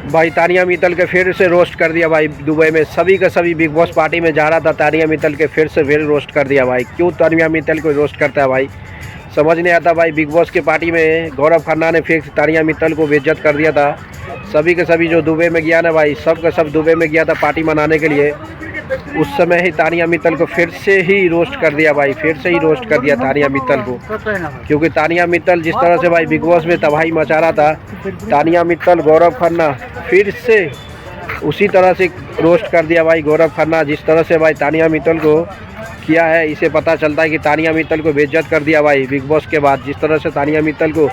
भाई तानिया मित्तल के फिर से रोस्ट कर दिया भाई दुबई में। सभी का सभी बिग बॉस पार्टी में जा रहा था, तानिया मित्तल के फिर रोस्ट कर दिया भाई। क्यों तानिया मित्तल को रोस्ट करता है भाई, समझ नहीं आता भाई। बिग बॉस के पार्टी में गौरव खन्ना ने फिर तानिया मित्तल को बेइज्जत कर दिया था। सभी के सभी जो दुबई में गया ना भाई, सब का सब दुबई में गया था पार्टी मनाने के लिए। उस समय ही तानिया मित्तल को फिर से ही रोस्ट कर दिया भाई, फिर से ही रोस्ट कर दिया तानिया मित्तल को। क्योंकि तानिया मित्तल जिस तरह से भाई बिग बॉस में तबाही मचा रहा था, तानिया मित्तल गौरव खन्ना फिर से उसी तरह से रोस्ट कर दिया भाई। गौरव खन्ना जिस तरह से भाई तानिया मित्तल को किया है, इसे पता चलता है कि तानिया मित्तल को बेइज्जत कर दिया भाई बिग बॉस के बाद। जिस तरह से तानिया मित्तल को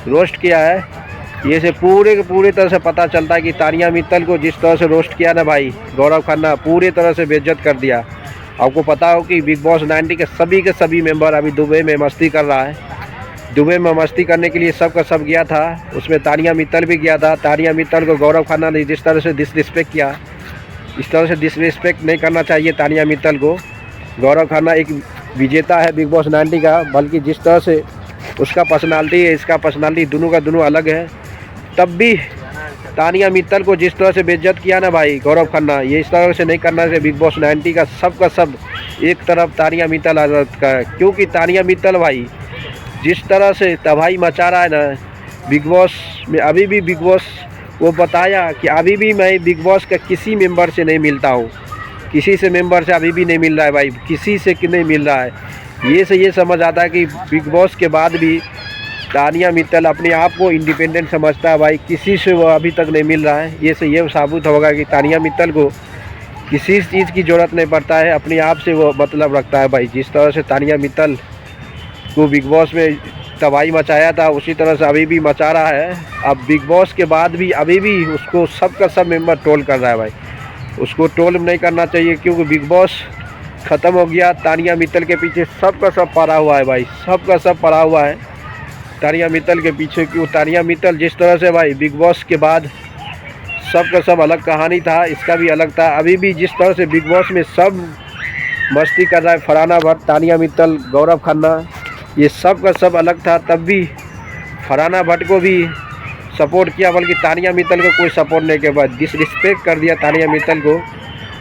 रोस्ट किया है, ये से पूरे तरह से पता चलता है कि तानिया मित्तल को जिस तरह से रोस्ट किया ना भाई गौरव खन्ना, पूरी तरह से बेइज्जत कर दिया। आपको पता हो कि बिग बॉस 90 के सभी मेंबर अभी दुबई में मस्ती कर रहा है। दुबई में मस्ती करने के लिए सब का सब गया था, उसमें तानिया मित्तल भी गया था। तानिया मित्तल को गौरव खन्ना ने जिस तरह से डिसरिस्पेक्ट किया, इस तरह से डिसरिस्पेक्ट नहीं करना चाहिए तानिया मित्तल को। गौरव खन्ना एक विजेता है बिग बॉस 90 का, बल्कि जिस तरह से उसका पर्सनालिटी है, इसका पर्सनालिटी दोनों का दोनों अलग है। तब भी तानिया मित्तल को जिस तरह से बेइज्जत किया ना भाई गौरव खन्ना, ये इस तरह से नहीं करना चाहिए। बिग बॉस 90 का सब एक तरफ तानिया मित्तल का, क्योंकि तानिया मित्तल भाई जिस तरह से तबाही मचा रहा है ना बिग बॉस में। अभी भी बिग बॉस वो बताया कि अभी भी मैं बिग बॉस का किसी मेंबर से नहीं मिलता हूँ, किसी से मेंबर से अभी भी नहीं मिल रहा है भाई, किसी से नहीं मिल रहा है। ये समझ आता है कि बिग बॉस के बाद भी तानिया मित्तल अपने आप को इंडिपेंडेंट समझता है भाई, किसी से वो अभी तक नहीं मिल रहा है। ये साबित होगा कि तानिया मित्तल को किसी चीज़ की ज़रूरत नहीं पड़ता है, अपने आप से वो मतलब रखता है भाई। जिस तरह से तानिया मित्तल को बिग बॉस में तबाही मचाया था, उसी तरह से अभी भी मचा रहा है। अब बिग बॉस के बाद भी अभी भी उसको सब का सब मेंबर ट्रोल कर रहा है भाई। उसको ट्रोल नहीं करना चाहिए, क्योंकि बिग बॉस ख़त्म हो गया। तानिया मित्तल के पीछे सब का सब पड़ा हुआ है भाई, सब का सब पड़ा हुआ है तानिया मित्तल के पीछे। क्यों तानिया मित्तल जिस तरह से भाई बिग बॉस के बाद सब का सब अलग कहानी था, इसका भी अलग था। अभी भी जिस तरह से बिग बॉस में सब मस्ती कर रहा है, फरहाना भट्ट, तानिया मित्तल, गौरव खन्ना, ये सब का सब अलग था। तब भी फरहाना भट्ट को भी सपोर्ट किया, बल्कि तानिया मित्तल को कोई सपोर्ट नहीं किया, बाद डिसरिस्पेक्ट कर दिया तानिया मित्तल को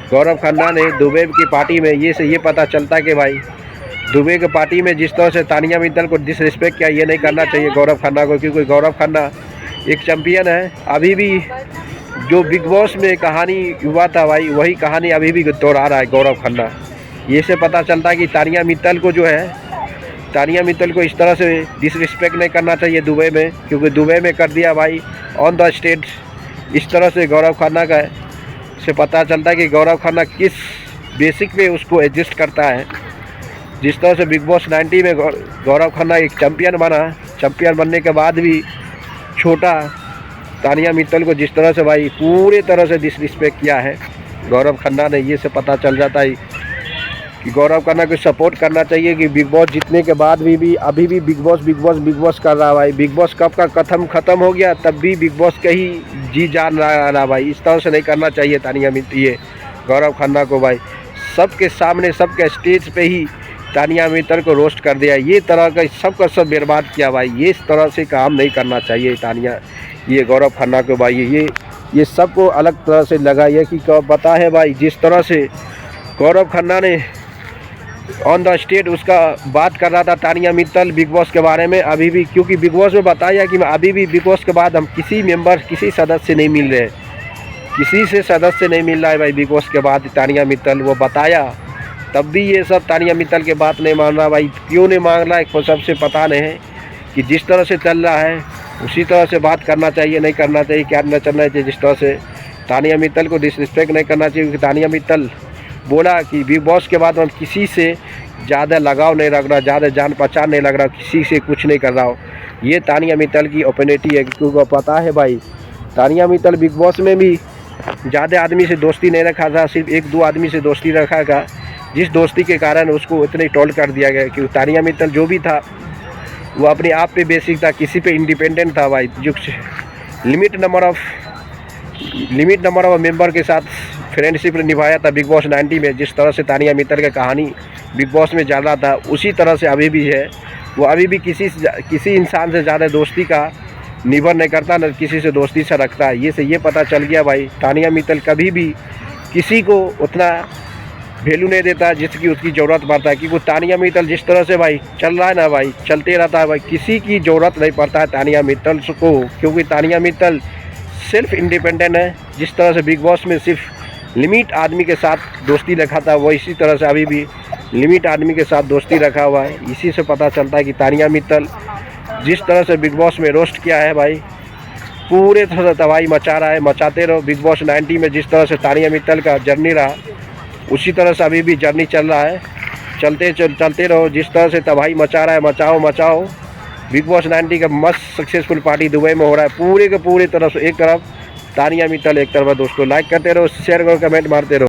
गौरव खन्ना ने दुबई की पार्टी में। ये पता चलता कि भाई दुबई की पार्टी में जिस तरह से तानिया मित्तल को डिसरिस्पेक्ट किया, ये नहीं करना चाहिए गौरव खन्ना को, क्योंकि गौरव खन्ना एक चैम्पियन है। अभी भी जो बिग बॉस में कहानी हुआ था भाई, वही कहानी अभी भी दोहरा रहा है गौरव खन्ना। ये से पता चलता है कि तानिया मित्तल को जो है, तानिया मित्तल को इस तरह से डिसरिस्पेक्ट नहीं करना चाहिए दुबई में, क्योंकि दुबई में कर दिया भाई ऑन द स्टेज इस तरह से गौरव खन्ना का। से पता चलता है कि गौरव खन्ना किस बेसिक पे उसको एडजस्ट करता है। जिस तरह से बिग बॉस 90 में गौरव खन्ना एक चैम्पियन बना, चैम्पियन बनने के बाद भी छोटा तानिया मित्तल को जिस तरह से भाई पूरे तरह से डिसरिस्पेक्ट किया है गौरव खन्ना ने, ये से पता चल जाता है कि गौरव खन्ना को सपोर्ट करना चाहिए। कि बिग बॉस जीतने के बाद भी अभी भी बिग बॉस कर रहा है भाई। बिग बॉस कब का ख़त्म हो गया, तब भी बिग बॉस का ही जी जान रहा भाई। इस तरह से नहीं करना चाहिए तानिया मित्तल ये गौरव खन्ना को भाई। सबके सामने सबके स्टेज पे ही तानिया मित्तल को रोस्ट कर दिया, ये तरह का सबका सब बर्बाद किया भाई। ये इस तरह से काम नहीं करना चाहिए तानिया ये गौरव खन्ना को भाई। ये सबको अलग तरह से लगा ये कि पता है भाई, जिस तरह से गौरव खन्ना ने ऑन द स्टेज उसका बात कर रहा था तानिया मित्तल बिग बॉस के बारे में। अभी भी क्योंकि बिग बॉस में बताया कि अभी भी बिग बॉस के बाद हम किसी मेंबर किसी सदस्य नहीं मिल रहे, किसी से सदस्य नहीं मिल रहा है भाई बिग बॉस के बाद तानिया मित्तल, वो बताया। तब भी ये सब तानिया मित्तल के बात नहीं मान रहा भाई। क्यों नहीं मान रहा है सबसे पता नहीं है, कि जिस तरह से चल रहा है उसी तरह से बात करना चाहिए, नहीं करना चाहिए, क्या न चलना चाहिए। जिस तरह से तानिया मित्तल को डिसरिस्पेक्ट नहीं करना चाहिए, क्योंकि तानिया मित्तल बोला कि बिग बॉस के बाद हम किसी से ज़्यादा लगाव नहीं रख रहा, ज़्यादा जान पहचान नहीं लग रहा, किसी से कुछ नहीं कर रहा हो। ये तानिया मित्तल की ओपिनिटी है, क्योंकि पता है भाई तानिया मित्तल बिग बॉस में भी ज़्यादा आदमी से दोस्ती नहीं रखा था, सिर्फ 1-2 आदमी से दोस्ती रखा था, जिस दोस्ती के कारण उसको इतने टोल कर दिया गया। क्योंकि तानिया मित्तल जो भी था वो अपने आप पे बेसिक था, किसी पे इंडिपेंडेंट था भाई। जो लिमिट नंबर ऑफ मेंबर के साथ फ्रेंडशिप निभाया था बिग बॉस 90 में। जिस तरह से तानिया मित्तल का कहानी बिग बॉस में चल रहा था, उसी तरह से अभी भी है। वो अभी भी किसी इंसान से ज़्यादा दोस्ती का निर्भर नहीं करता, न किसी से दोस्ती से रखता है। ये पता चल गया भाई तानिया मित्तल कभी भी किसी को उतना वैल्यू नहीं देता जिसकी उसकी ज़रूरत पड़ता है, क्योंकि तानिया मित्तल जिस तरह से भाई चल रहा है ना भाई, चलते रहता है भाई, किसी की ज़रूरत नहीं पड़ता है तानिया मित्तल को, क्योंकि तानिया मित्तल सेल्फ इंडिपेंडेंट है। जिस तरह से बिग बॉस में सिर्फ लिमिट आदमी के साथ दोस्ती रखा था, वो इसी तरह से अभी भी लिमिट आदमी के साथ दोस्ती रखा हुआ है। इसी से पता चलता है कि तानिया मित्तल जिस तरह से बिग बॉस में रोस्ट किया है भाई, पूरे तरह से तबाही मचा रहा है। मचाते रहो। बिग बॉस 90 में जिस तरह से तानिया मित्तल का जर्नी रहा, उसी तरह से अभी भी जर्नी चल रहा है। चलते रहो। जिस तरह से तबाही मचा रहा है, मचाओ। बिग बॉस 90 का मस्त सक्सेसफुल पार्टी दुबई में हो रहा है, पूरे के पूरे तरफ से। एक तरफ तानिया मित्तल, एक तरफ दोस्तों। लाइक करते रहो, शेयर करो, कमेंट मारते रहो।